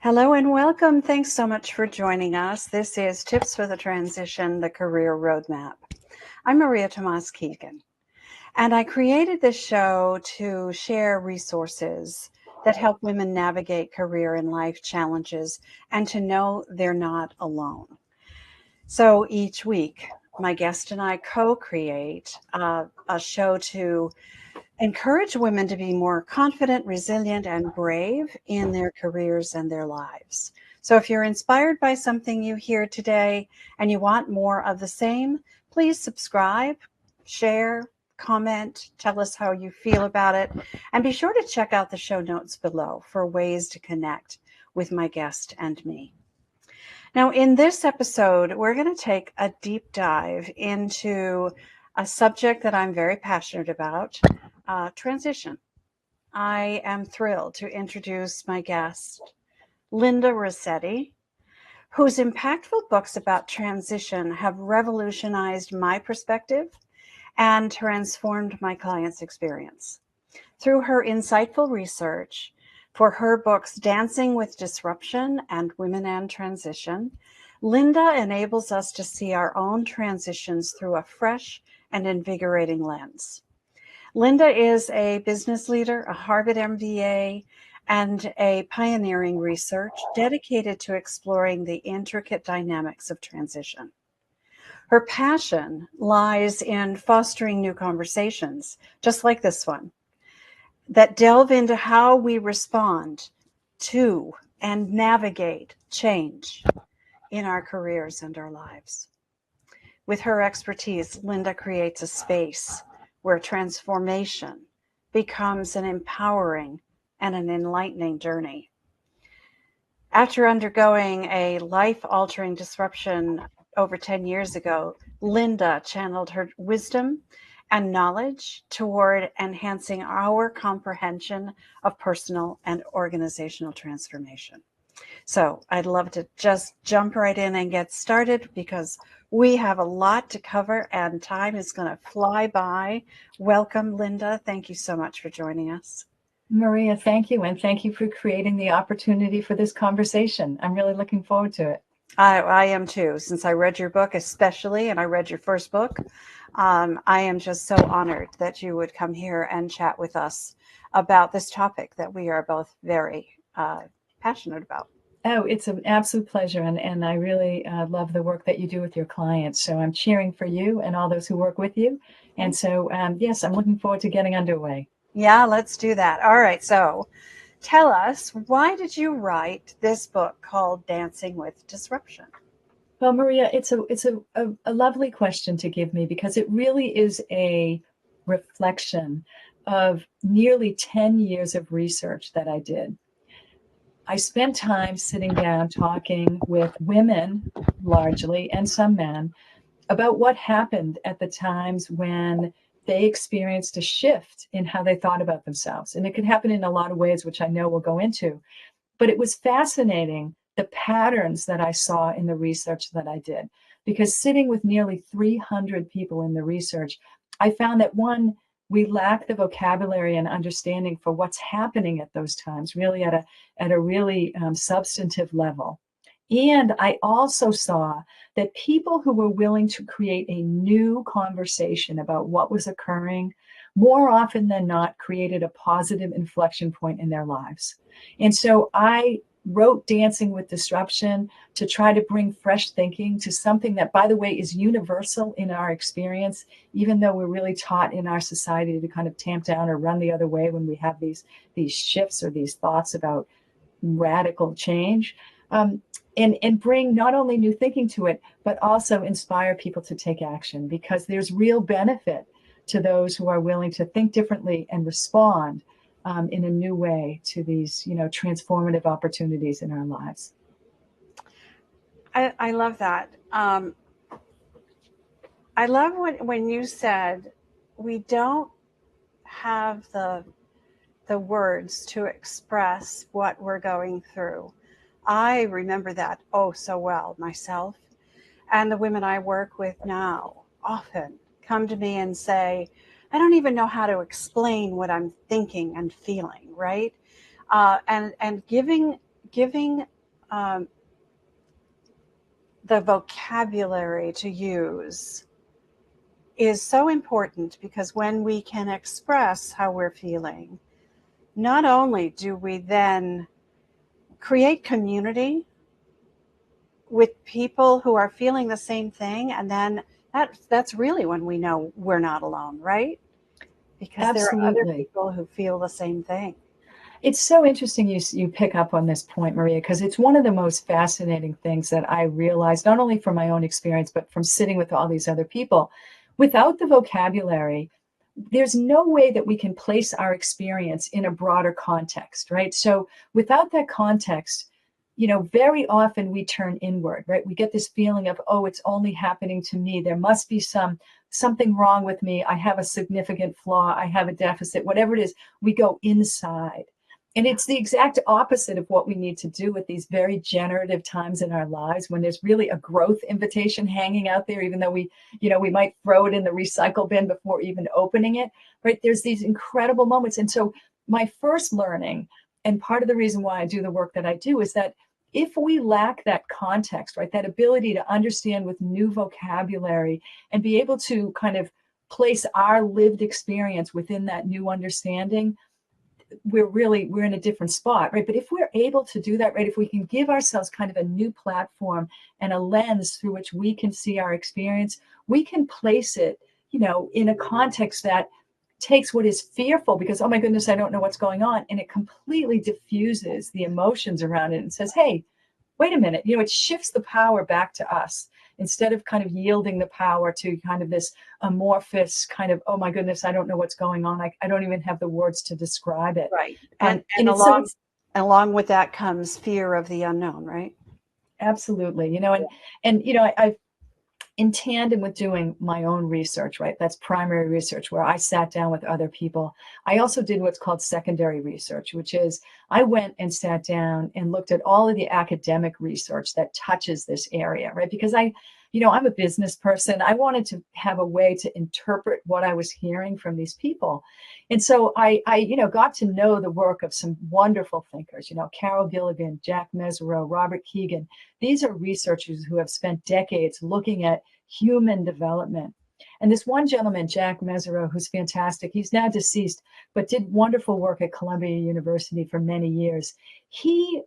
Hello and welcome. Thanks so much for joining us. This is Tips for the Transition, the Career Roadmap. I'm Maria Tomás-Keegan, and I created this show to share resources that help women navigate career and life challenges and to know they're not alone. So each week, my guest and I co-create a show to encourage women to be more confident, resilient, and brave in their careers and their lives. So if you're inspired by something you hear today and you want more of the same, please subscribe, share, comment, tell us how you feel about it, and be sure to check out the show notes below for ways to connect with my guest and me. Now, in this episode, we're going to take a deep dive into a subject that I'm very passionate about, transition. I am thrilled to introduce my guest, Linda Rossetti, whose impactful books about transition have revolutionized my perspective and transformed my clients' experience. Through her insightful research for her books, Dancing with Disruption and Women and Transition, Linda enables us to see our own transitions through a fresh and invigorating lens. Linda is a business leader, a Harvard MBA, and a pioneering research dedicated to exploring the intricate dynamics of transition. Her passion lies in fostering new conversations, just like this one, that delve into how we respond to and navigate change in our careers and our lives. With her expertise, Linda creates a space where transformation becomes an empowering and an enlightening journey. After undergoing a life-altering disruption over 10 years ago, Linda channeled her wisdom and knowledge toward enhancing our comprehension of personal and organizational transformation. So I'd love to just jump right in and get started because we have a lot to cover and time is going to fly by. Welcome, Linda. Thank you so much for joining us. Maria, thank you. And thank you for creating the opportunity for this conversation. I'm really looking forward to it. I am too, since I read your book especially, and I read your first book. I am just so honored that you would come here and chat with us about this topic that we are both very passionate about. Oh, it's an absolute pleasure. And I really love the work that you do with your clients. So I'm cheering for you and all those who work with you. And so, yes, I'm looking forward to getting underway. Yeah, let's do that. All right. So tell us, why did you write this book called Dancing with Disruption? Well, Maria, it's a lovely question to give me because it really is a reflection of nearly 10 years of research that I did. I spent time sitting down talking with women, largely, and some men, about what happened at the times when they experienced a shift in how they thought about themselves. And it could happen in a lot of ways, which I know we'll go into. But it was fascinating, the patterns that I saw in the research that I did. Because sitting with nearly 300 people in the research, I found that one, we lack the vocabulary and understanding for what's happening at those times, really at a really substantive level. And I also saw that people who were willing to create a new conversation about what was occurring, more often than not, created a positive inflection point in their lives. And so I wrote Dancing with Disruption to try to bring fresh thinking to something that, by the way, is universal in our experience, even though we're really taught in our society to kind of tamp down or run the other way when we have these shifts or these thoughts about radical change. And bring not only new thinking to it, but also inspire people to take action, because there's real benefit to those who are willing to think differently and respond in a new way to these, transformative opportunities in our lives. I love that. I love when you said we don't have the words to express what we're going through. I remember that oh so well myself, and the women I work with now often come to me and say, I don't even know how to explain what I'm thinking and feeling, right? And giving um, the vocabulary to use is so important, because when we can express how we're feeling, not only do we then create community with people who are feeling the same thing, and then that's really when we know we're not alone, right? Because there are other Absolutely. people who feel the same thing. It's so interesting you pick up on this point, Maria, because it's one of the most fascinating things that I realized, not only from my own experience, but from sitting with all these other people. Without the vocabulary, there's no way that we can place our experience in a broader context, right? So without that context, very often we turn inward, right? We get this feeling of, oh, it's only happening to me. There must be something wrong with me. I have a significant flaw. I have a deficit, whatever it is. We go inside. And it's the exact opposite of what we need to do with these very generative times in our lives, when there's really a growth invitation hanging out there, even though we might throw it in the recycle bin before even opening it, right? There's these incredible moments. And so my first learning, and part of the reason why I do the work that I do, is that if we lack that context, right, that ability to understand with new vocabulary and be able to kind of place our lived experience within that new understanding, we're in a different spot, right? But if we're able to do that, right, if we can give ourselves kind of a new platform and a lens through which we can see our experience, we can place it, in a context that takes what is fearful, because, oh my goodness, I don't know what's going on, and it completely diffuses the emotions around it and says, hey, wait a minute, it shifts the power back to us, instead of kind of yielding the power to kind of this amorphous kind of, oh my goodness, I don't know what's going on. I don't even have the words to describe it. Right. And And it's so, along with that comes fear of the unknown, right? absolutely, I've, in tandem with doing my own research, right? That's primary research where I sat down with other people. I also did what's called secondary research, which is I went and sat down and looked at all of the academic research that touches this area, right? Because I'm a business person. I wanted to have a way to interpret what I was hearing from these people. And so I got to know the work of some wonderful thinkers, Carol Gilligan, Jack Mesereau, Robert Keegan. These are researchers who have spent decades looking at human development. And this one gentleman, Jack Mesereau, who's fantastic, he's now deceased, but did wonderful work at Columbia University for many years. He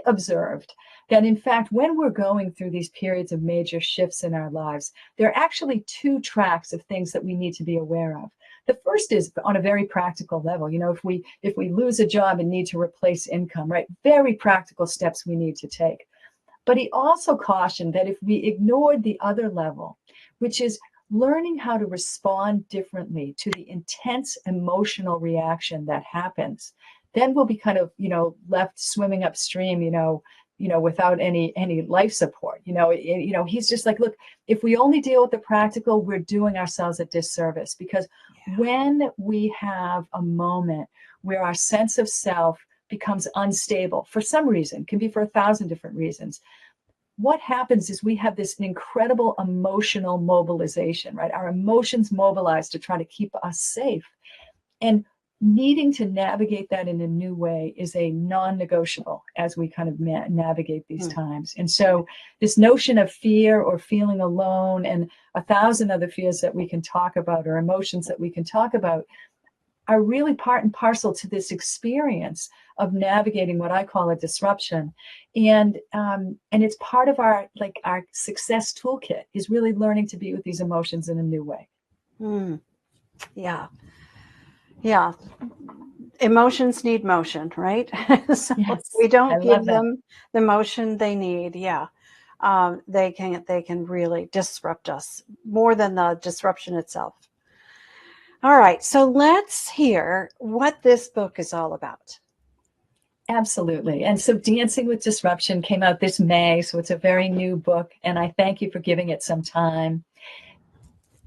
observed that, in fact, when we're going through these periods of major shifts in our lives, there are actually two tracks of things that we need to be aware of. The first is on a very practical level. If we lose a job and need to replace income, right? Very practical steps we need to take. But he also cautioned that if we ignored the other level, which is learning how to respond differently to the intense emotional reaction that happens, then we'll be kind of, left swimming upstream, without any life support. He's just like, look, if we only deal with the practical, we're doing ourselves a disservice, because when we have a moment where our sense of self becomes unstable for some reason, can be for 1,000 different reasons, what happens is we have this incredible emotional mobilization, right? Our emotions mobilize to try to keep us safe. And needing to navigate that in a new way is a non-negotiable as we kind of navigate these times. And so this notion of fear or feeling alone and 1,000 other fears that we can talk about, or emotions that we can talk about, are really part and parcel to this experience of navigating what I call a disruption. And it's part of our success toolkit, is really learning to be with these emotions in a new way. Yeah. Yeah. Emotions need motion, right? So Yes, we don't give that. them the motion they need. Yeah. They can really disrupt us more than the disruption itself. All right. So let's hear what this book is all about. Absolutely. And so Dancing with Disruption came out this May, so it's a very new book, and I thank you for giving it some time.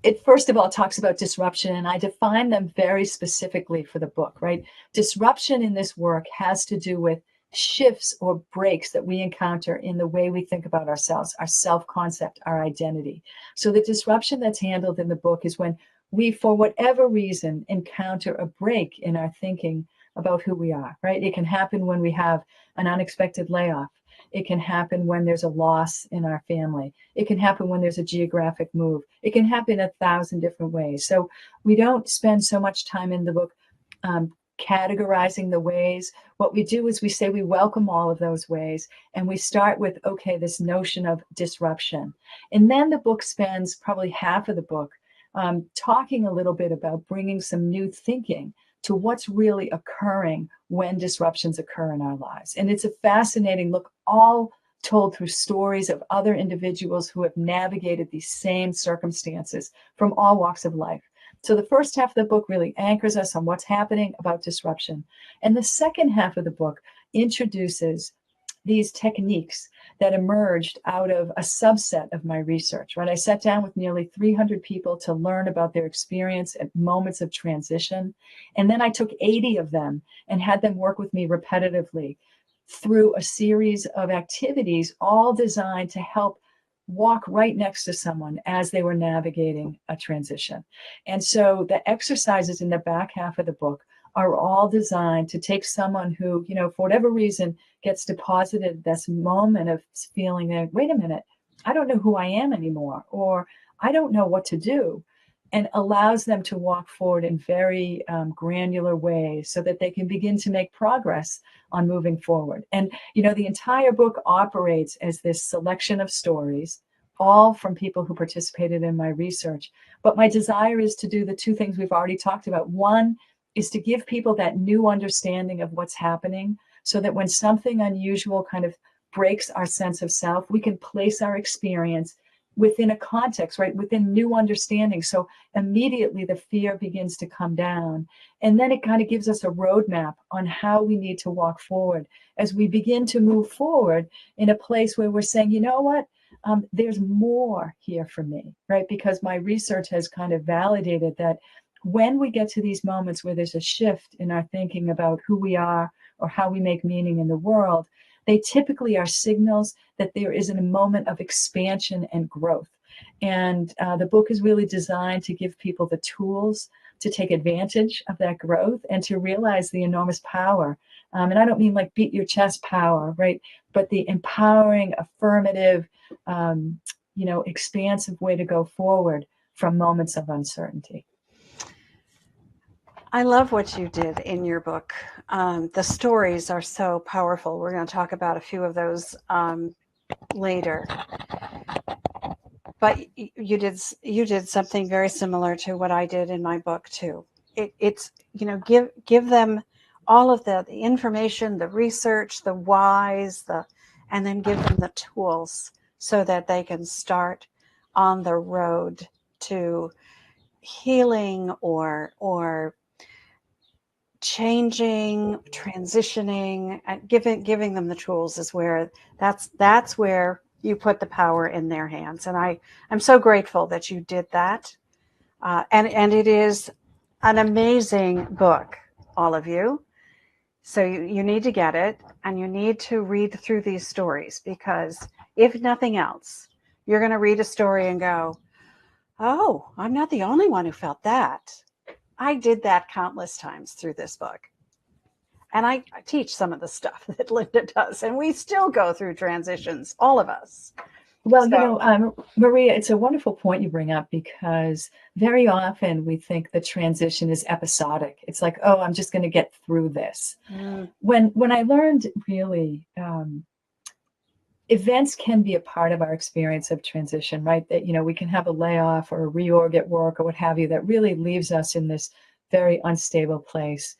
It first of all talks about disruption, and I define them very specifically for the book, right? Disruption in this work has to do with shifts or breaks that we encounter in the way we think about ourselves, our self-concept, our identity. So the disruption that's handled in the book is when we, for whatever reason, encounter a break in our thinking about who we are, right? It can happen when we have an unexpected layoff. It can happen when there's a loss in our family. It can happen when there's a geographic move. It can happen 1,000 different ways. So we don't spend so much time in the book categorizing the ways. What we do is we say we welcome all of those ways, and we start with, okay, this notion of disruption. And then the book spends probably half of the book talking a little bit about bringing some new thinking to what's really occurring when disruptions occur in our lives. And it's a fascinating look, all told through stories of other individuals who have navigated these same circumstances from all walks of life. So the first half of the book really anchors us on what's happening about disruption. And the second half of the book introduces these techniques that emerged out of a subset of my research, right? I sat down with nearly 300 people to learn about their experience at moments of transition. And then I took 80 of them and had them work with me repetitively through a series of activities, all designed to help walk right next to someone as they were navigating a transition. And so the exercises in the back half of the book are all designed to take someone who, for whatever reason, gets deposited this moment of feeling that, wait a minute, I don't know who I am anymore, or I don't know what to do, and allows them to walk forward in very granular ways so that they can begin to make progress on moving forward. And, the entire book operates as this selection of stories, all from people who participated in my research. But my desire is to do the two things we've already talked about. One is to give people that new understanding of what's happening, so that when something unusual kind of breaks our sense of self, we can place our experience within a context, right? Within new understanding. So immediately the fear begins to come down. And then it kind of gives us a roadmap on how we need to walk forward as we begin to move forward in a place where we're saying, you know what? There's more here for me, right? Because my research has kind of validated that when we get to these moments where there's a shift in our thinking about who we are or how we make meaning in the world, they typically are signals that there is a moment of expansion and growth. And the book is really designed to give people the tools to take advantage of that growth and to realize the enormous power. And I don't mean like beat your chest power, right? But the empowering, affirmative, expansive way to go forward from moments of uncertainty. I love what you did in your book. The stories are so powerful. We're going to talk about a few of those later. But you did something very similar to what I did in my book too. It's give them all of the information, the research, the whys, and then give them the tools so that they can start on the road to healing or changing, transitioning, and giving them the tools is where that's where you put the power in their hands. And I'm so grateful that you did that. And it is an amazing book, all of you. So you need to get it, and you need to read through these stories, because if nothing else, you're going to read a story and go, oh, I'm not the only one who felt that. I did that countless times through this book. And I teach some of the stuff that Linda does, and we still go through transitions, all of us. Well, Maria, it's a wonderful point you bring up, because very often we think the transition is episodic. It's like, oh, I'm just going to get through this. When I learned really, events can be a part of our experience of transition, right? That, we can have a layoff or a reorg at work or what have you that really leaves us in this very unstable place.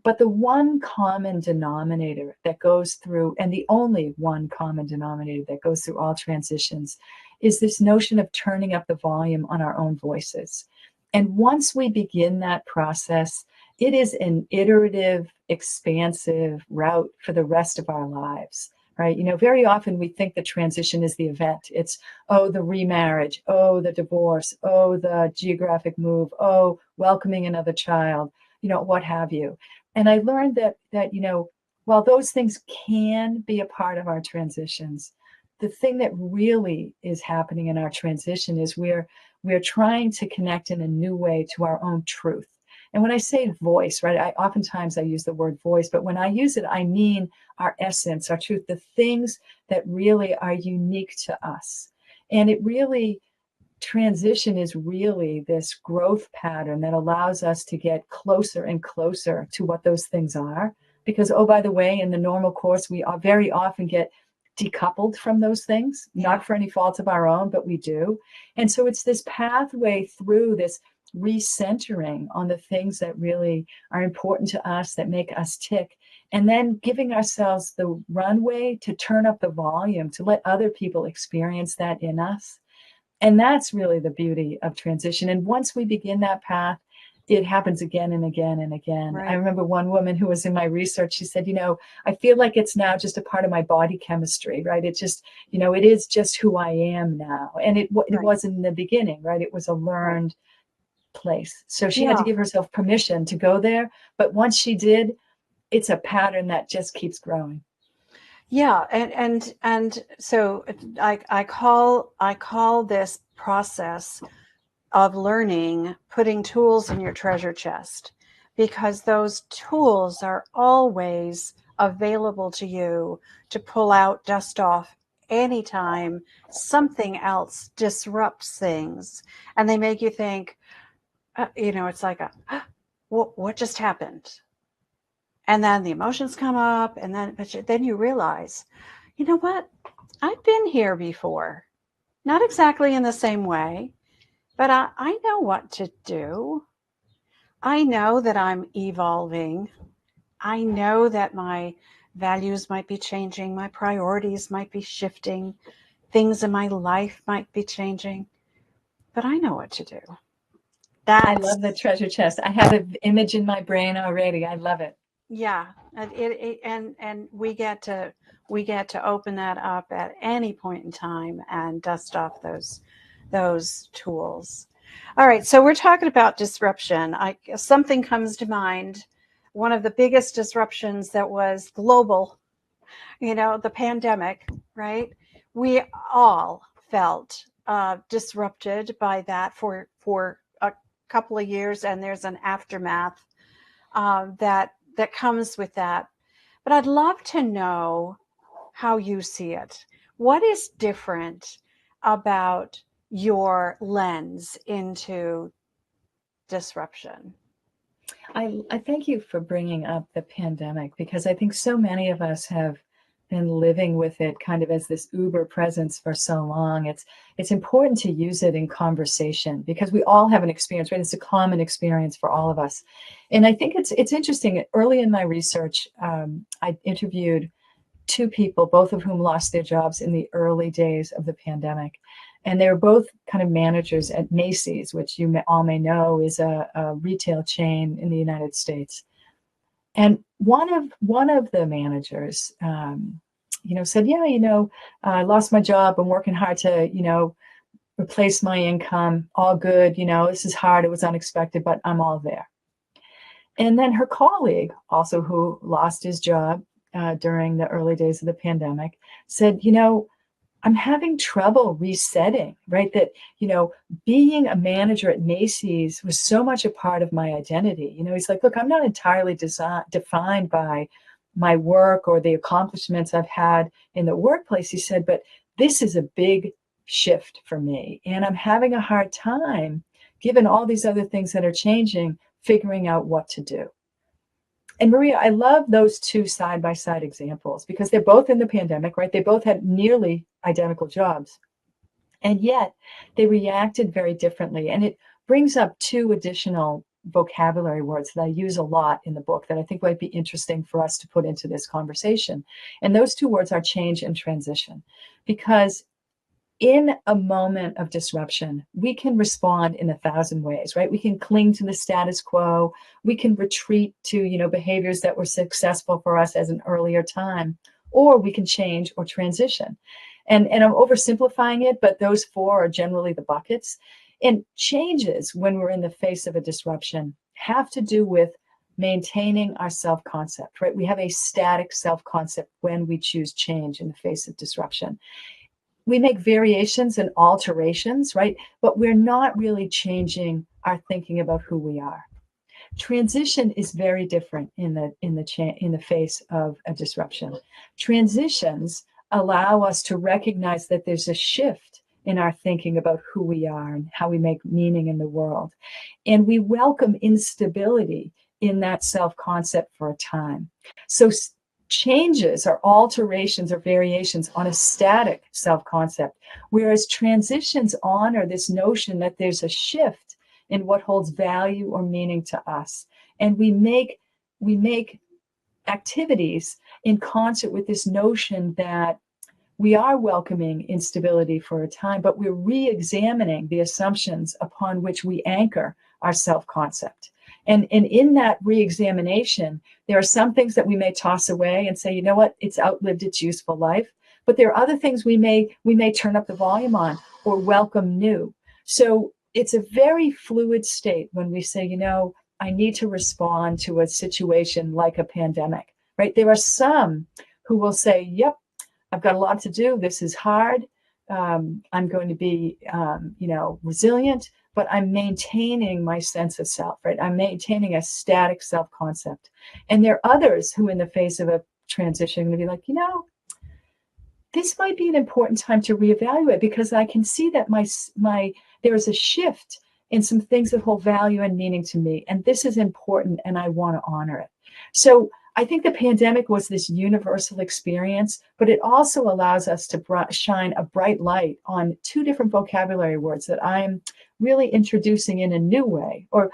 But the one common denominator that goes through, and the only one common denominator that goes through all transitions, is this notion of turning up the volume on our own voices. And once we begin that process, it is an iterative, expansive route for the rest of our lives. Right? Very often we think the transition is the event. It's, oh, the remarriage, oh, the divorce, oh, the geographic move, oh, welcoming another child, what have you. And I learned that while those things can be a part of our transitions, the thing that really is happening in our transition is we're trying to connect in a new way to our own truth. And when I say voice, right, oftentimes I use the word voice, but when I use it, I mean our essence, our truth, the things that really are unique to us. And it really, transition is really this growth pattern that allows us to get closer and closer to what those things are. Because, oh, by the way, in the normal course, we are very often get decoupled from those things, not for any fault of our own, but we do. And so it's this pathway through this recentering on the things that really are important to us, that make us tick, and then giving ourselves the runway to turn up the volume, to let other people experience that in us. And that's really the beauty of transition. And once we begin that path, it happens again and again and again. Right. I remember one woman who was in my research, she said, I feel like it's now just a part of my body chemistry, right? It just, it is just who I am now. And it wasn't in the beginning, right? It was a learned place. So she had to give herself permission to go there. But once she did, it's a pattern that just keeps growing. Yeah, and so I call this process of learning putting tools in your treasure chest, because those tools are always available to you to pull out, dust off anytime something else disrupts things, and they make you think, it's like what just happened? And then the emotions come up, and then you realize, you know what? I've been here before. Not exactly in the same way, but I know what to do. I know that I'm evolving. I know that my values might be changing. My priorities might be shifting. Things in my life might be changing, but I know what to do. I love the treasure chest. I have an image in my brain already. I love it. Yeah, and we get to open that up at any point in time and dust off those tools. All right, so we're talking about disruption. Something comes to mind. One of the biggest disruptions that was global, the pandemic, right? We all felt disrupted by that for a couple of years, and there's an aftermath that comes with that. But I'd love to know how you see it. What is different about your lens into disruption? I thank you for bringing up the pandemic, because I think so many of us have been living with it kind of as this uber presence for so long. It's important to use it in conversation, because we all have an experience, right? It's a common experience for all of us. And I think it's interesting. Early in my research, I interviewed two people, both of whom lost their jobs in the early days of the pandemic. And they were both kind of managers at Macy's, which you all may know is a retail chain in the United States. And one of the managers, said, "Yeah, I lost my job. I'm working hard to, replace my income. All good. This is hard. It was unexpected, but I'm all there." And then her colleague, also who lost his job during the early days of the pandemic, said, "I'm having trouble resetting," right? That, being a manager at Macy's was so much a part of my identity. He's like, "Look, I'm not entirely defined by my work or the accomplishments I've had in the workplace," he said, "but this is a big shift for me. And I'm having a hard time, given all these other things that are changing, figuring out what to do." And Maria, I love those two side-by-side examples, because they're both in the pandemic, right? They both had nearly identical jobs. And yet they reacted very differently. And it brings up two additional vocabulary words that I use a lot in the book that I think might be interesting for us to put into this conversation. And those two words are change and transition. Because in a moment of disruption, we can respond in 1,000 ways, right? We can cling to the status quo. We can retreat to, behaviors that were successful for us as an earlier time, or we can change or transition. And I'm oversimplifying it, but those four are generally the buckets. And changes, when we're in the face of a disruption, have to do with maintaining our self-concept, right? We have a static self-concept when we choose change in the face of disruption. We make variations and alterations, right? But we're not really changing our thinking about who we are. Transition is very different in the face of a disruption. Transitions allow us to recognize that there's a shift in our thinking about who we are and how we make meaning in the world. And we welcome instability in that self-concept for a time. So changes are alterations or variations on a static self-concept, whereas transitions honor this notion that there's a shift in what holds value or meaning to us. And we make activities in concert with this notion that we are welcoming instability for a time, but we're re-examining the assumptions upon which we anchor our self-concept. And in that re-examination, there are some things that we may toss away and say, you know what, it's outlived its useful life. But there are other things we may turn up the volume on or welcome new. So it's a very fluid state when we say, you know, I need to respond to a situation like a pandemic, right? There are some who will say, yep, I've got a lot to do. This is hard. I'm going to be, resilient, but I'm maintaining my sense of self, right? I'm maintaining a static self-concept. And there are others who, in the face of a transition, are going to be like, you know, this might be an important time to reevaluate because I can see that there is a shift in some things that hold value and meaning to me. And this is important and I want to honor it. So I think the pandemic was this universal experience, but it also allows us to shine a bright light on two different vocabulary words that I'm really introducing in a new way, or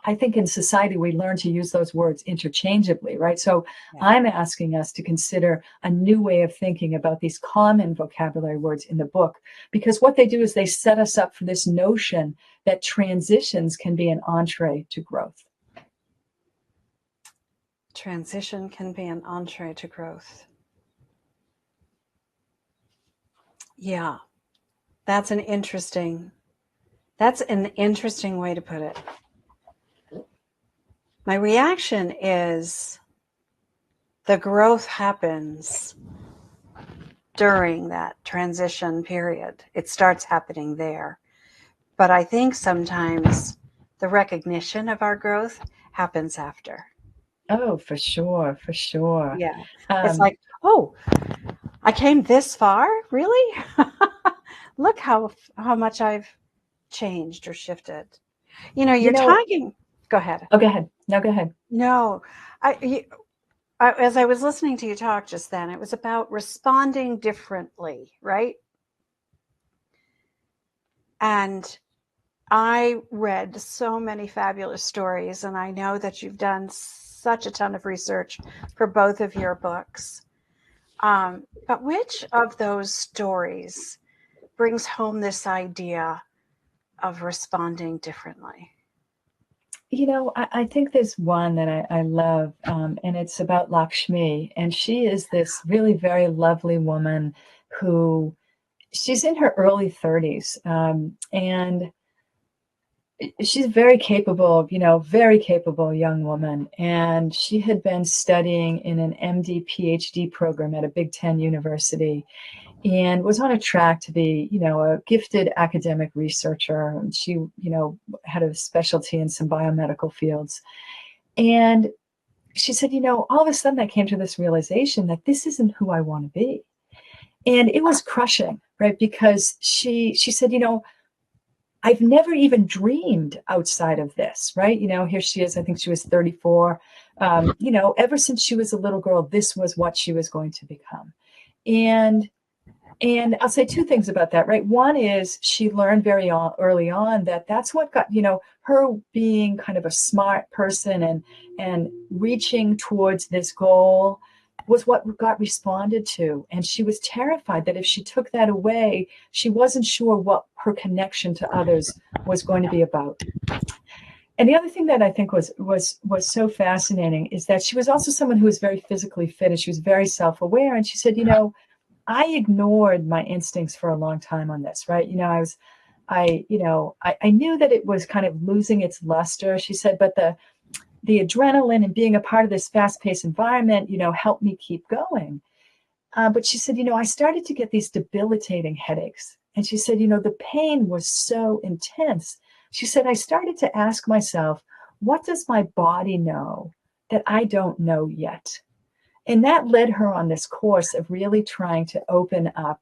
I think in society we learn to use those words interchangeably, right? So yeah. I'm asking us to consider a new way of thinking about these common vocabulary words in the book, because what they do is they set us up for this notion that transitions can be an entree to growth. Transition can be an entree to growth. Yeah, that's an interesting way to put it. My reaction is the growth happens during that transition period. It starts happening there. But I think sometimes the recognition of our growth happens after. Oh, for sure. Yeah. It's like, oh, I came this far? Really? Look how much I've changed or shifted. You know, you're talking. Go ahead. Oh, go ahead. No, go ahead. No, as I was listening to you talk just then, it was about responding differently, right? And I read so many fabulous stories, and I know that you've done such a ton of research for both of your books. But which of those stories brings home this idea of responding differently? You know, I think there's one that I love, and it's about Lakshmi. And she is this really very lovely woman who, she's in her early 30s, and she's very capable, very capable young woman. And she had been studying in an MD PhD program at a Big Ten university and was on a track to be, a gifted academic researcher. And she, had a specialty in some biomedical fields. And she said, all of a sudden I came to this realization that this isn't who I want to be. And it was crushing, right? Because she said, I've never even dreamed outside of this, right? Here she is, I think she was 34. Ever since she was a little girl, this was what she was going to become. And I'll say two things about that, right? One is she learned very early on that that's what got, her being kind of a smart person and reaching towards this goal was what got responded to. And she was terrified that if she took that away, she wasn't sure what her connection to others was going to be about. And the other thing that I think was so fascinating is that she was also someone who was very physically fit, and she was very self-aware. And she said, I ignored my instincts for a long time on this, right? I knew that it was kind of losing its luster, she said, but the adrenaline and being a part of this fast-paced environment, helped me keep going. But she said, I started to get these debilitating headaches. And she said, the pain was so intense. She said, I started to ask myself, what does my body know that I don't know yet? And that led her on this course of really trying to open up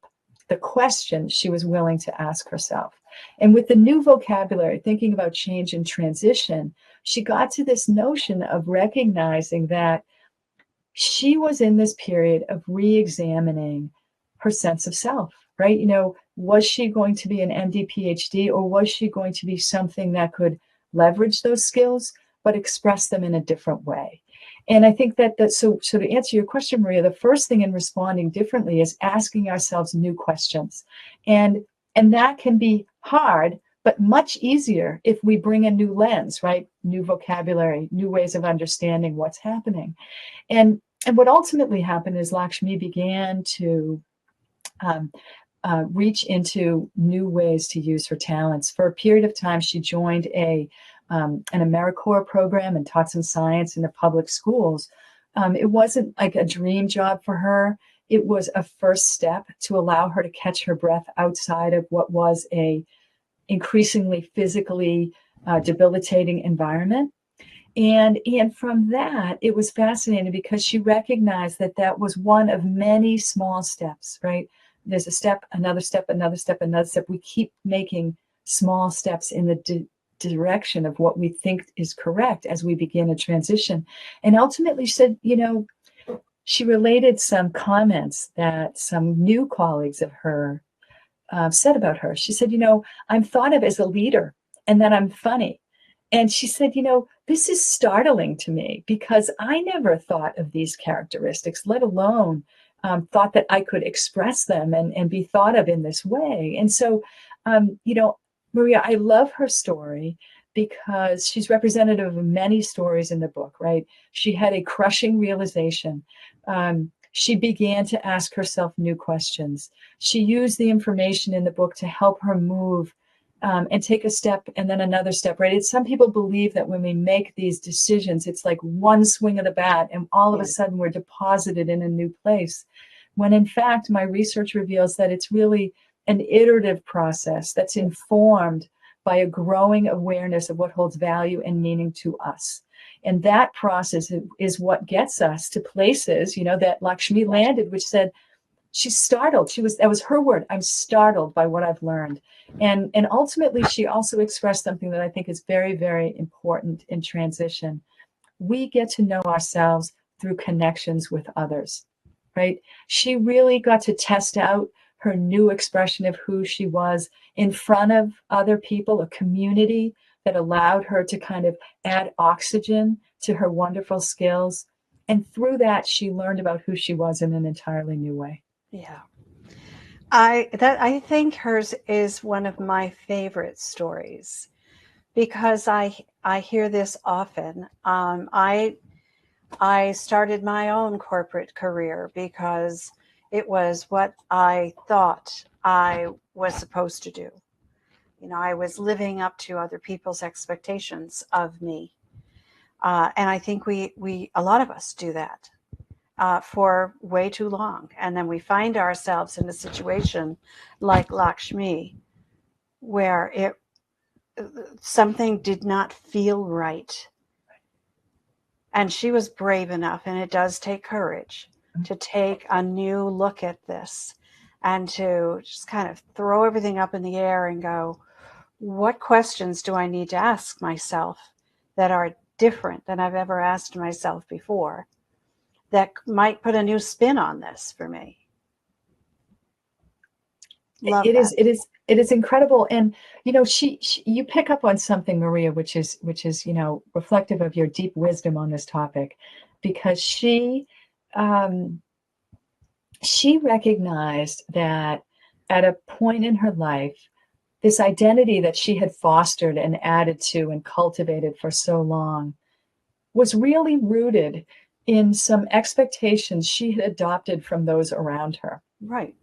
the questions she was willing to ask herself. And with the new vocabulary, thinking about change and transition, she got to this notion of recognizing that she was in this period of re-examining her sense of self, right? Was she going to be an MD, PhD, or was she going to be something that could leverage those skills, but express them in a different way? And I think so to answer your question, Maria, the first thing in responding differently is asking ourselves new questions. And that can be hard, but much easier if we bring a new lens, right? New vocabulary, new ways of understanding what's happening. And what ultimately happened is Lakshmi began to reach into new ways to use her talents. For a period of time, she joined an AmeriCorps program and taught some science in the public schools. It wasn't like a dream job for her. It was a first step to allow her to catch her breath outside of what was a increasingly physically debilitating environment. And from that, it was fascinating because she recognized that was one of many small steps, right? There's a step, another step, another step, another step. We keep making small steps in the direction of what we think is correct as we begin a transition. And ultimately said, she related some comments that some new colleagues of her said about her. She said, I'm thought of as a leader and that I'm funny. And she said, this is startling to me because I never thought of these characteristics, let alone thought that I could express them and be thought of in this way. And so, Maria, I love her story because she's representative of many stories in the book, right? She had a crushing realization. She began to ask herself new questions. She used the information in the book to help her move and take a step and then another step, right? Some people believe that when we make these decisions, it's like one swing of the bat and all of a sudden we're deposited in a new place. When in fact, my research reveals that it's really an iterative process that's informed by a growing awareness of what holds value and meaning to us. And that process is what gets us to places, that Lakshmi landed, which said, she's startled. That was her word. I'm startled by what I've learned. And ultimately, she also expressed something that I think is very, very important in transition. We get to know ourselves through connections with others, right? She really got to test out her new expression of who she was in front of other people, a community that allowed her to kind of add oxygen to her wonderful skills. And through that, she learned about who she was in an entirely new way. Yeah. I think hers is one of my favorite stories because I hear this often. I started my own corporate career because it was what I thought I was supposed to do. I was living up to other people's expectations of me. And I think we a lot of us do that for way too long. And then we find ourselves in a situation like Lakshmi, where something did not feel right. And she was brave enough, and it does take courage to take a new look at this and to just kind of throw everything up in the air and go, what questions do I need to ask myself that are different than I've ever asked myself before that might put a new spin on this for me? It is incredible. And, you pick up on something, Maria, which is, reflective of your deep wisdom on this topic, because she recognized that at a point in her life, this identity that she had fostered and added to and cultivated for so long was really rooted in some expectations she had adopted from those around her. Right.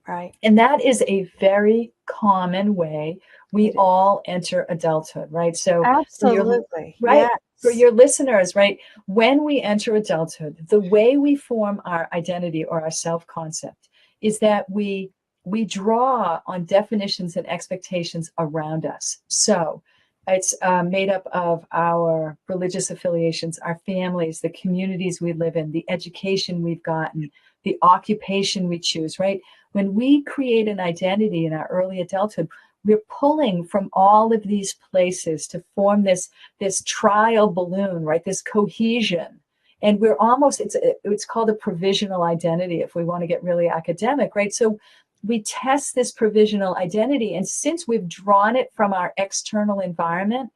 Right. And that is a very common way we all enter adulthood, right? So absolutely. For your listeners, right? When we enter adulthood, the way we form our identity or our self-concept is that we draw on definitions and expectations around us. So It's made up of our religious affiliations, our families, the communities we live in, the education we've gotten, the occupation we choose, right? When we create an identity in our early adulthood, we're pulling from all of these places to form this trial balloon, right? This cohesion. And we're almost, it's called a provisional identity if we want to get really academic, right? So we test this provisional identity. And since we've drawn it from our external environment,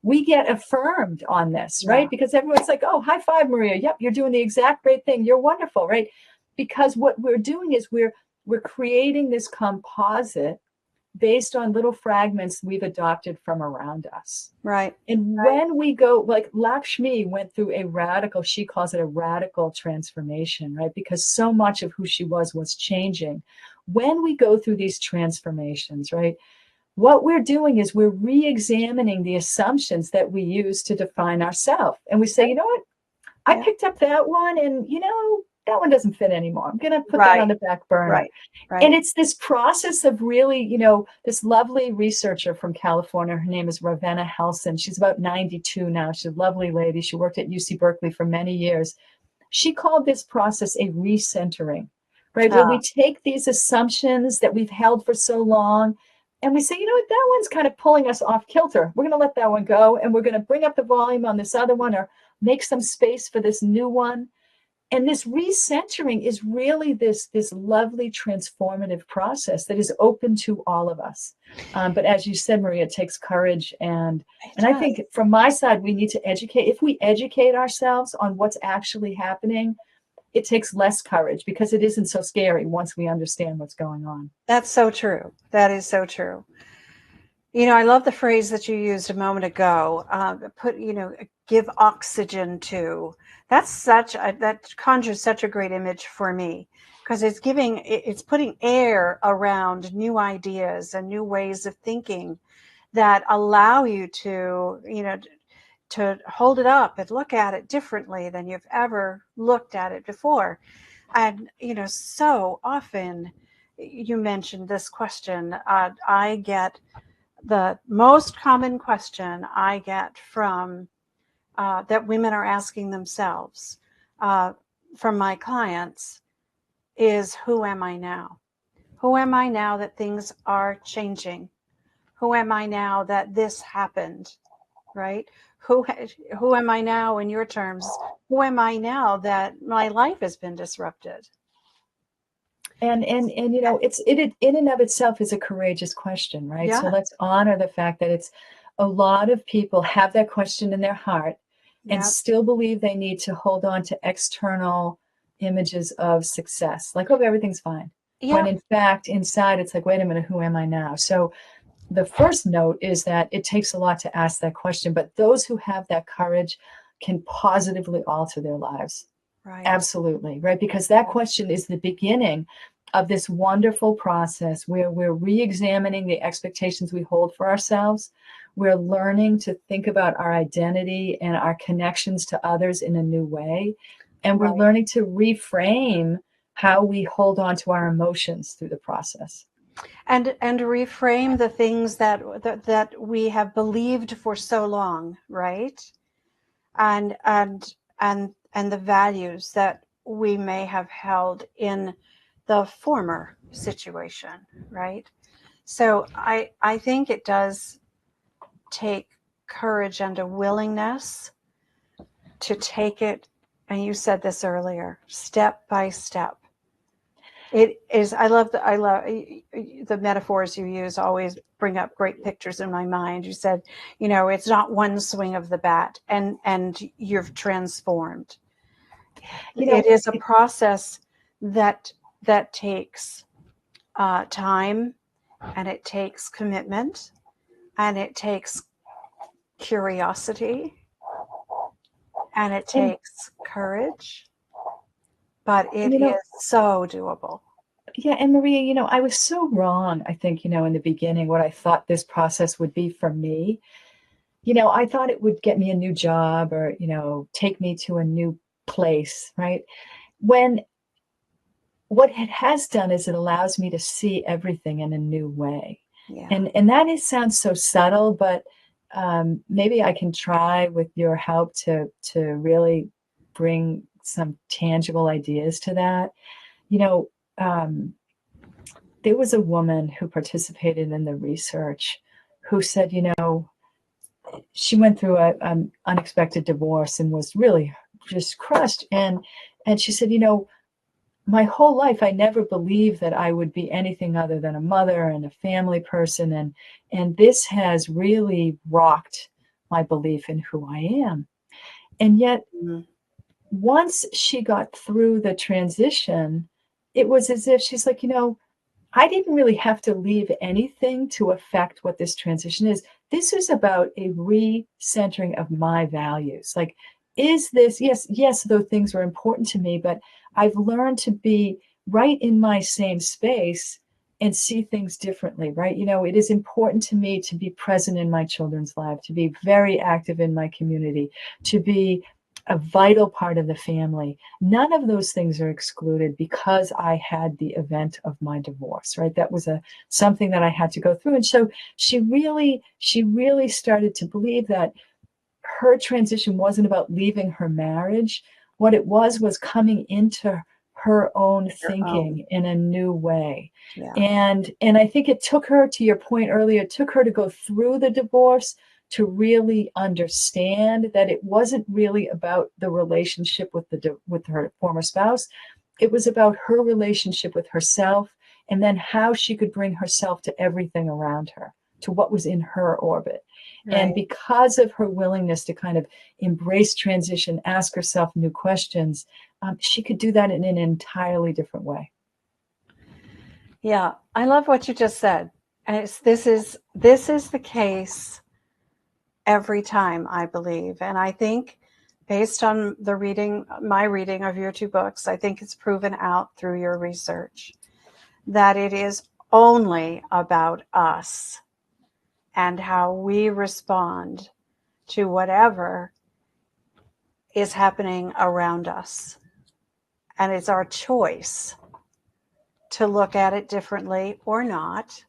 we get affirmed on this, right? Because everyone's like, oh, high five, Maria. Yep, you're doing the exact great thing. You're wonderful, right? Because what we're doing is we're creating this composite based on little fragments we've adopted from around us. Right. And when we go, like Lakshmi went through a radical, she calls it a radical transformation, right? Because so much of who she was changing. When we go through these transformations, right, what we're doing is we're re-examining the assumptions that we use to define ourselves. And we say, you know what, I picked up that one and, that one doesn't fit anymore. I'm going to put that on the back burner. Right. And it's this process of really, this lovely researcher from California, her name is Ravenna Helson. She's about 92 now. She's a lovely lady. She worked at UC Berkeley for many years. She called this process a recentering, right? Where we take these assumptions that we've held for so long and we say, you know what, that one's kind of pulling us off kilter. We're going to let that one go. And we're going to bring up the volume on this other one or make some space for this new one. And this recentering is really this lovely transformative process that is open to all of us. But as you said, Maria, it takes courage. And I think from my side, we need to educate. If we educate ourselves on what's actually happening, it takes less courage because it isn't so scary once we understand what's going on. That's so true. That is so true. I love the phrase that you used a moment ago, give oxygen to. That conjures such a great image for me because it's putting air around new ideas and new ways of thinking that allow you to hold it up and look at it differently than you've ever looked at it before. And, so often you mentioned this question. I get the most common question I get from that women are asking themselves from my clients is, who am I now? Who am I now that things are changing? Who am I now that this happened? Right? Who am I now in your terms? Who am I now that my life has been disrupted? And it's it in and of itself is a courageous question, right? Yeah. So let's honor the fact that it's a lot of people have that question in their heart and still believe they need to hold on to external images of success, like, oh, everything's fine. When in fact, inside, it's like, wait a minute, who am I now? So the first note is that it takes a lot to ask that question, but those who have that courage can positively alter their lives. Right. Absolutely, right? Because that question is the beginning of this wonderful process where we're re-examining the expectations we hold for ourselves. We're learning to think about our identity and our connections to others in a new way. And we're learning to reframe how we hold on to our emotions through the process. And reframe the things that we have believed for so long, right? And the values that we may have held in the former situation, right? So I think it does take courage and a willingness to take it, and you said this earlier, step by step. It is, I love the metaphors you use, always bring up great pictures in my mind. You said, it's not one swing of the bat and you've transformed. It is a process that takes time, and it takes commitment, and it takes curiosity, and it takes courage, but it is so doable. Yeah. And Maria, I was so wrong, I think, in the beginning, what I thought this process would be for me. I thought it would get me a new job or, take me to a new place, right? When what it has done is it allows me to see everything in a new way. Yeah. And that sounds so subtle, but maybe I can try with your help to really bring some tangible ideas to that. You know, there was a woman who participated in the research who said, she went through an unexpected divorce and was really just crushed. And she said, my whole life, I never believed that I would be anything other than a mother and a family person. And this has really rocked my belief in who I am. And yet, once she got through the transition, it was as if she's like, I didn't really have to leave anything to affect what this transition is. This is about a recentering of my values. Like, is this, yes, those things are important to me, but I've learned to be right in my same space and see things differently, right? It is important to me to be present in my children's life, to be very active in my community, to be a vital part of the family. None of those things are excluded because I had the event of my divorce, right? That was something that I had to go through. And so she really started to believe that her transition wasn't about leaving her marriage. What it was coming into her own thinking in a new way. Yeah. And I think it took her, to your point earlier, it took her to go through the divorce to really understand that it wasn't really about the relationship with her former spouse. It was about her relationship with herself, and then how she could bring herself to everything around her, to what was in her orbit. Right. And because of her willingness to kind of embrace transition, ask herself new questions, she could do that in an entirely different way. Yeah, I love what you just said. This is the case every time, I believe. And I think, based on my reading of your two books, I think it's proven out through your research that it is only about us and how we respond to whatever is happening around us. And it's our choice to look at it differently or not,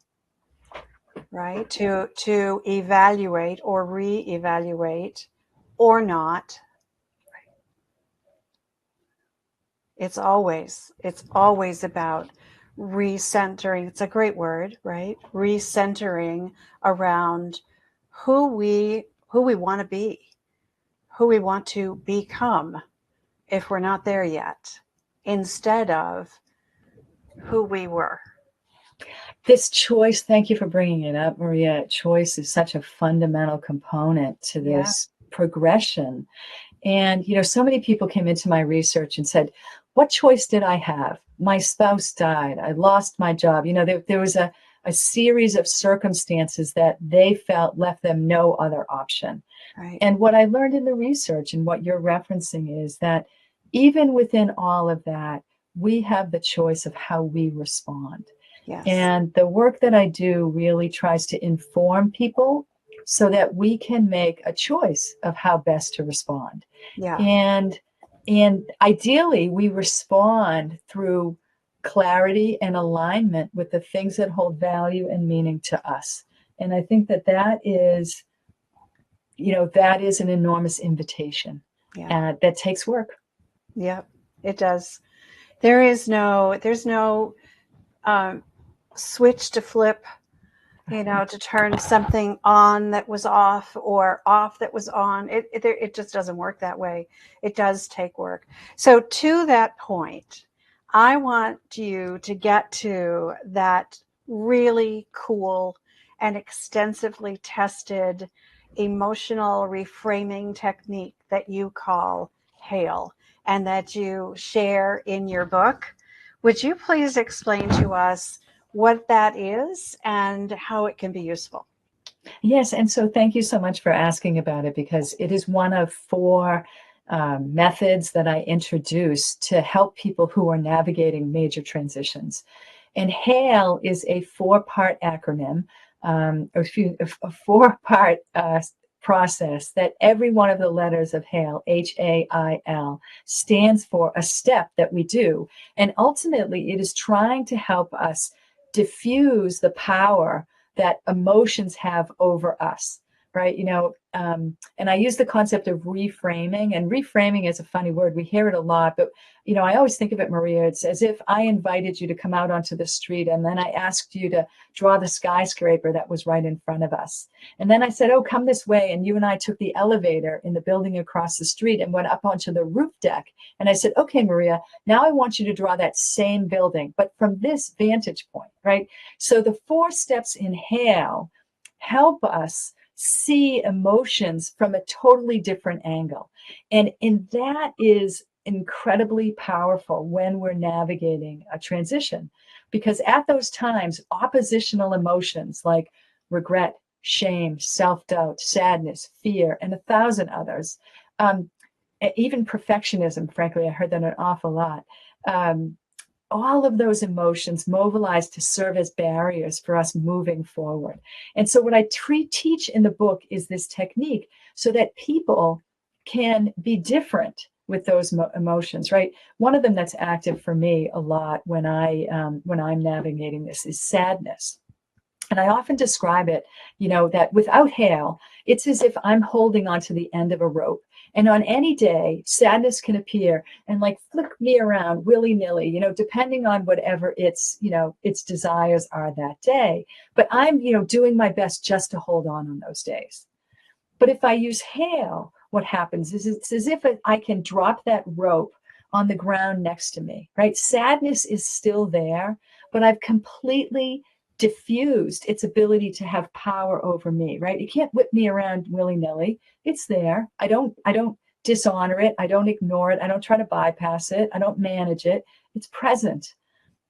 right? To evaluate or reevaluate or not. It's always about recentering. It's a great word, right? Recentering around who we want to be, who we want to become if we're not there yet, instead of who we were. This choice, thank you for bringing it up, Maria. Choice is such a fundamental component to this progression. And, so many people came into my research and said, what choice did I have? My spouse died. I lost my job. There was a series of circumstances that they felt left them no other option. Right. And what I learned in the research and what you're referencing is that even within all of that, we have the choice of how we respond. Yes. And the work that I do really tries to inform people so that we can make a choice of how best to respond. Yeah. And ideally, we respond through clarity and alignment with the things that hold value and meaning to us. And I think that is, that is an enormous invitation. Yeah. That takes work. Yep, it does. There's no switch to flip, to turn something on that was off or off that was on. It just doesn't work that way. It does take work. So to that point, I want you to get to that really cool and extensively tested emotional reframing technique that you call HAIL and that you share in your book. Would you please explain to us what that is and how it can be useful? Yes, and so thank you so much for asking about it, because it is one of 4 methods that I introduce to help people who are navigating major transitions. And HAIL is a 4-part acronym, a 4-part process that every one of the letters of HAIL, HAIL, stands for a step that we do. And ultimately, it is trying to help us diffuse the power that emotions have over us. right? And I use the concept of reframing, and reframing is a funny word. We hear it a lot, but I always think of it, Maria, it's as if I invited you to come out onto the street, and then I asked you to draw the skyscraper that was right in front of us. And then I said, oh, come this way. And you and I took the elevator in the building across the street and went up onto the roof deck. And I said, okay, Maria, now I want you to draw that same building, but from this vantage point, right? So the 4 steps in HALE help us see emotions from a totally different angle. And that is incredibly powerful when we're navigating a transition, because at those times, oppositional emotions like regret, shame, self-doubt, sadness, fear, and 1,000 others, even perfectionism, frankly, I heard that an awful lot. All of those emotions mobilize to serve as barriers for us moving forward. And so what I teach in the book is this technique so that people can be different with those emotions, right? One of them that's active for me a lot when I'm navigating this is sadness. And I often describe it, that without HALE, it's as if I'm holding onto the end of a rope. And on any day, sadness can appear and like flick me around willy-nilly, depending on whatever its desires are that day. But I'm, doing my best just to hold on those days. But if I use HALE, what happens is it's as if I can drop that rope on the ground next to me, right? Sadness is still there, but I've completely diffused its ability to have power over me, right? It can't whip me around willy-nilly. It's there. I don't dishonor it. I don't ignore it. I don't try to bypass it. I don't manage it. It's present.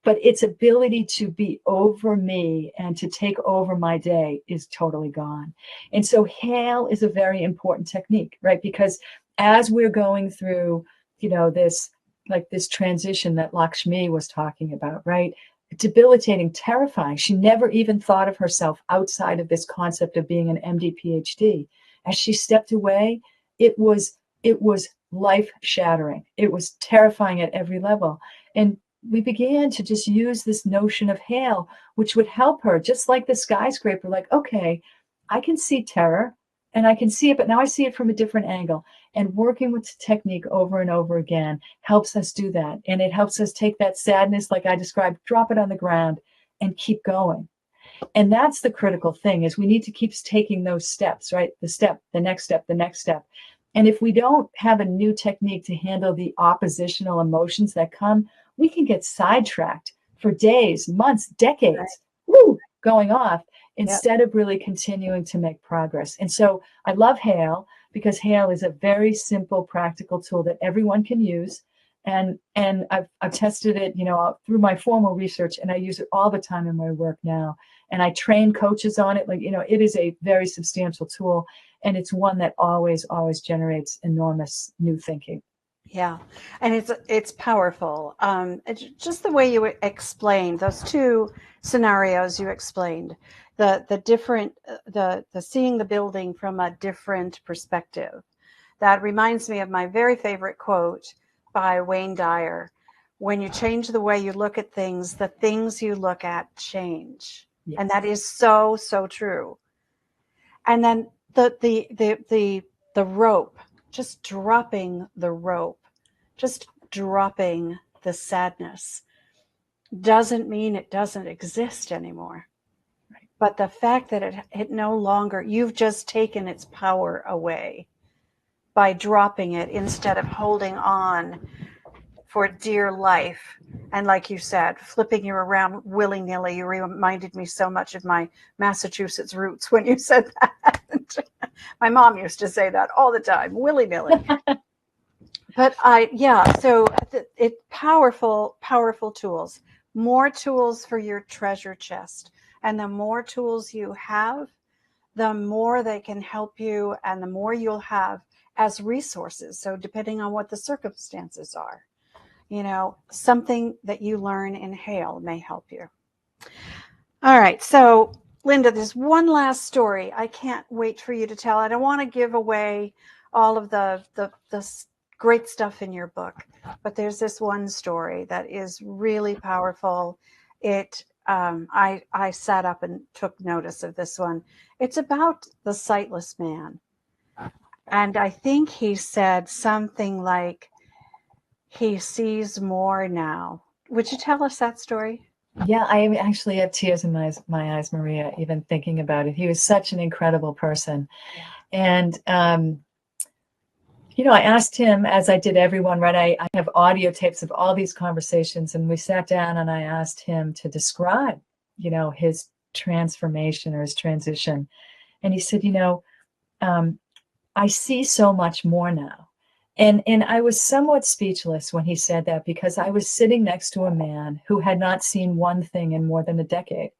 But its ability to be over me and to take over my day is totally gone. And so HALE is a very important technique, right? Because as we're going through, this transition that Lakshmi was talking about, right? Debilitating, terrifying. She never even thought of herself outside of this concept of being an MD PhD. As she stepped away, it was life-shattering. It was terrifying at every level. And we began to just use this notion of HALE, which would help her, just like the skyscraper, like, okay, I can see terror and I can see it, but now I see it from a different angle. And working with the technique over and over again helps us do that. And it helps us take that sadness, like I described, drop it on the ground and keep going. And that's the critical thing, is we need to keep taking those steps, right? The next step, the next step. And if we don't have a new technique to handle the oppositional emotions that come, we can get sidetracked for days, months, decades, going off, instead of really continuing to make progress. And so I love HALE because HALE is a very simple, practical tool that everyone can use. And I've tested it, through my formal research, and I use it all the time in my work now. And I train coaches on it. It is a very substantial tool, and it's one that always generates enormous new thinking. Yeah, and it's powerful. Just the way you explained those 2 scenarios you explained, the different, the seeing the building from a different perspective. That reminds me of my very favorite quote by Wayne Dyer: "When you change the way you look at things, the things you look at change." Yes. And that is so true. And then the rope, just dropping the rope, just dropping the sadness, doesn't mean it doesn't exist anymore. Right. But the fact that it no longer, you've just taken its power away by dropping it instead of holding on for dear life. And like you said, flipping you around willy-nilly. You reminded me so much of my Massachusetts roots when you said that. My mom used to say that all the time, willy-nilly. But so it powerful tools, more tools for your treasure chest. And the more tools you have, the more they can help you and the more you'll have as resources. So depending on what the circumstances are, something that you learn in HALE may help you. All right. So Linda, there's one last story I can't wait for you to tell. I don't want to give away all of the great stuff in your book, but there's this one story that is really powerful. It I sat up and took notice of this one. It's about the sightless man. And I think he said something like, he sees more now. Would you tell us that story? Yeah, I actually have tears in my eyes, Maria, even thinking about it. He was such an incredible person. Yeah. And, I asked him, as I did everyone, right? I have audio tapes of all these conversations, and we sat down and I asked him to describe, his transformation or his transition. And he said, I see so much more now. And I was somewhat speechless when he said that, because I was sitting next to a man who had not seen one thing in more than a decade.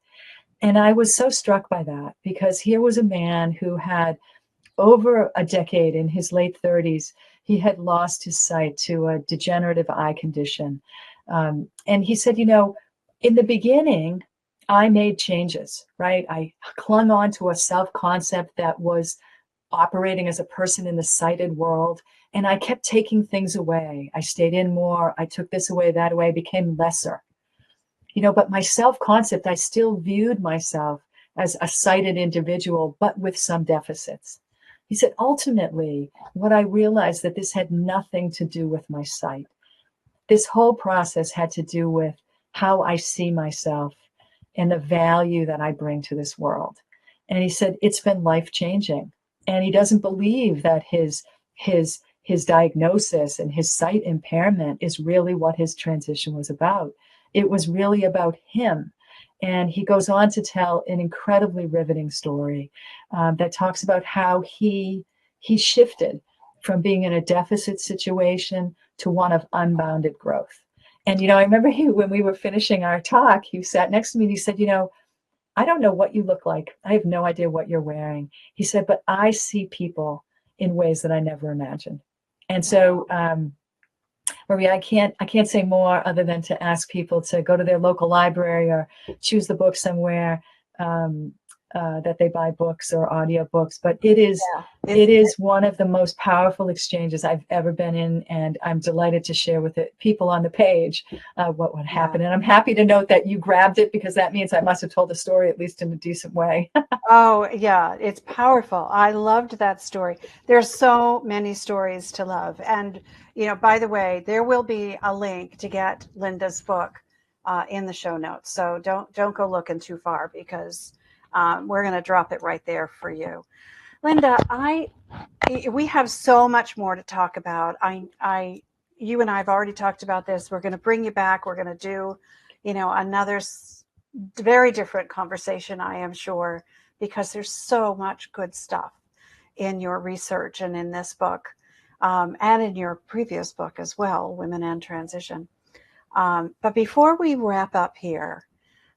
And I was so struck by that, because here was a man who had, over a decade, in his late 30s, he had lost his sight to a degenerative eye condition. And he said, in the beginning, I made changes, right? I clung on to a self-concept that was operating as a person in the sighted world. And I kept taking things away. I stayed in more. I took this away, that away, became lesser. But my self-concept, I still viewed myself as a sighted individual, but with some deficits. He said, ultimately, what I realized, that this had nothing to do with my sight. This whole process had to do with how I see myself and the value that I bring to this world. And he said, it's been life-changing. And he doesn't believe that his diagnosis and his sight impairment is really what his transition was about. It was really about him. And he goes on to tell an incredibly riveting story that talks about how he shifted from being in a deficit situation to one of unbounded growth. And, I remember when we were finishing our talk, he sat next to me and he said, I don't know what you look like. I have no idea what you're wearing. He said, but I see people in ways that I never imagined. And so, Maria, I can't say more other than to ask people to go to their local library or choose the book somewhere that they buy books or audiobooks. But it is one of the most powerful exchanges I've ever been in, and I'm delighted to share with people on the page what would happen. And I'm happy to note that you grabbed it, because that means I must have told the story at least in a decent way. Oh, yeah, it's powerful. I loved that story. There's so many stories to love. And, by the way, there will be a link to get Linda's book in the show notes. So don't go looking too far, because we're going to drop it right there for you. Linda, we have so much more to talk about. You and I have already talked about this. We're going to bring you back. We're going to do, another very different conversation, I am sure, because there's so much good stuff in your research and in this book, and in your previous book as well, Women and Transition. But before we wrap up here,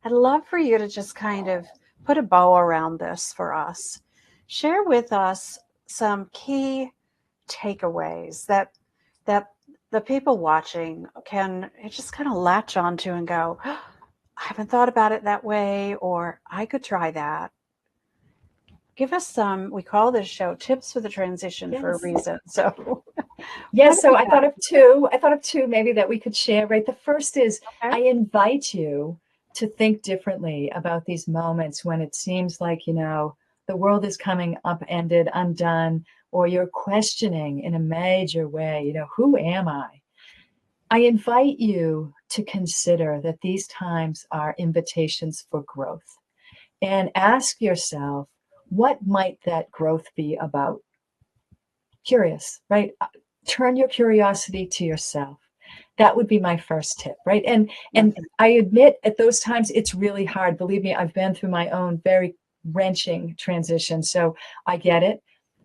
I'd love for you to just kind of put a bow around this for us. Share with us some key takeaways that the people watching can just kind of latch onto and go, oh, I haven't thought about it that way, or I could try that. Give us some, we call this show Tips for the Transition. Yes. For a reason. So yes, so I thought of two maybe that we could share, right? The first is, okay, I invite you to think differently about these moments when it seems like, the world is coming upended, undone, or you're questioning in a major way, who am I? I invite you to consider that these times are invitations for growth, and ask yourself, what might that growth be about? Curious, right? Turn your curiosity to yourself. That would be my first tip, right? And I admit at those times it's really hard. Believe me, I've been through my own very wrenching transition, so I get it.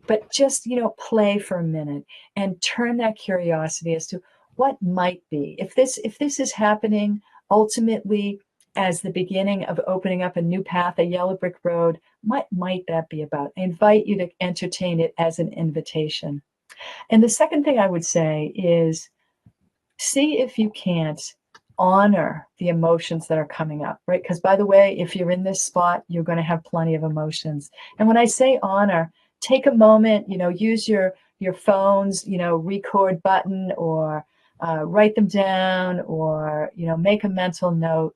But just, play for a minute and turn that curiosity as to what might be. If this is happening ultimately as the beginning of opening up a new path, a yellow brick road, what might that be about? I invite you to entertain it as an invitation. And the second thing I would say is, see if you can't honor the emotions that are coming up, right? Because by the way, if you're in this spot, you're going to have plenty of emotions. And when I say honor, take a moment, use your phone's, record button, or write them down, or, make a mental note.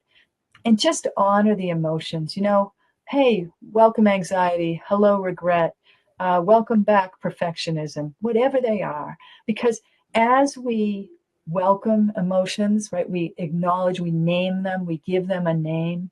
and just honor the emotions. Hey, welcome anxiety, hello regret, welcome back perfectionism, whatever they are. Because as we welcome emotions, right, we acknowledge, we name them, we give them a name,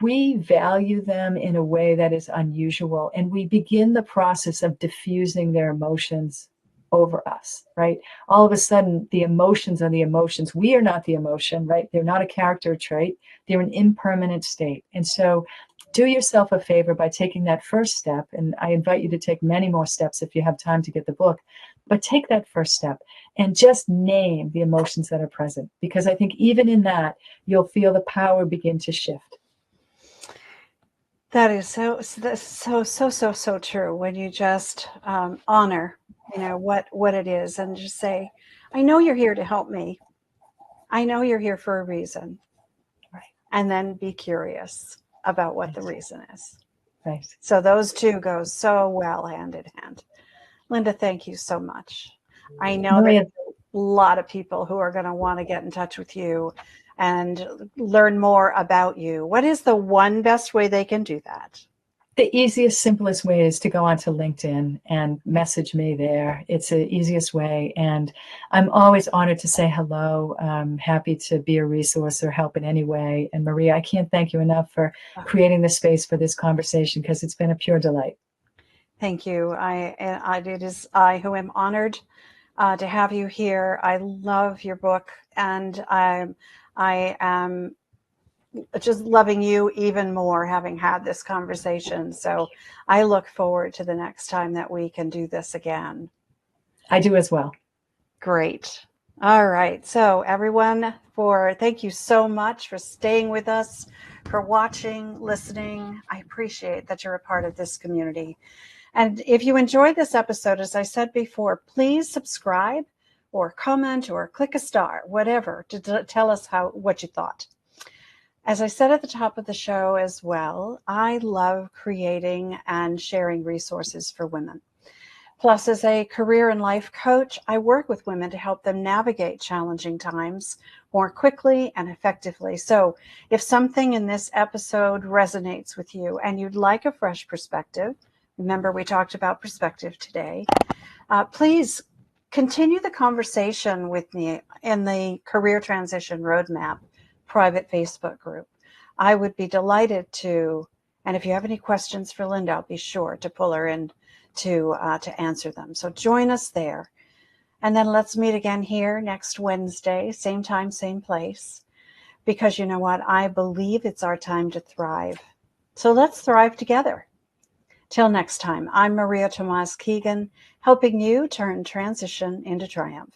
we value them in a way that is unusual, and we begin the process of diffusing their emotions over us, right? All of a sudden, the emotions are the emotions. We are not the emotion, right? They're not a character trait. They're an impermanent state. And so do yourself a favor by taking that first step. And I invite you to take many more steps if you have time to get the book. But take that first step and just name the emotions that are present. Because I think even in that, you'll feel the power begin to shift. That is so true. When you just honor, what it is, and just say, I know you're here to help me. I know you're here for a reason. Right. And then be curious about what the reason is. Right. So those two go so well hand in hand. Linda, thank you so much. I know there's a lot of people who are going to want to get in touch with you and learn more about you. What is the one best way they can do that? The easiest, simplest way is to go onto LinkedIn and message me there. It's the easiest way. And I'm always honored to say hello. I'm happy to be a resource or help in any way. And Maria, I can't thank you enough for creating the space for this conversation, because it's been a pure delight. Thank you. It is I who am honored to have you here. I love your book, and I am just loving you even more having had this conversation. So I look forward to the next time that we can do this again. I do as well. Great. All right. So everyone, thank you so much for staying with us, for watching, listening. I appreciate that you're a part of this community. And if you enjoyed this episode, as I said before, please subscribe or comment or click a star, whatever, to tell us what you thought. As I said at the top of the show as well, I love creating and sharing resources for women. Plus, as a career and life coach, I work with women to help them navigate challenging times more quickly and effectively. So if something in this episode resonates with you and you'd like a fresh perspective, remember we talked about perspective today, please continue the conversation with me in the Career Transition Roadmap private Facebook group. I would be delighted to, and if you have any questions for Linda, I'll be sure to pull her in to answer them. So join us there. And then let's meet again here next Wednesday, same time, same place. Because you know what? I believe it's our time to thrive. So let's thrive together. Till next time, I'm Maria Tomás-Keegan, helping you turn transition into triumph.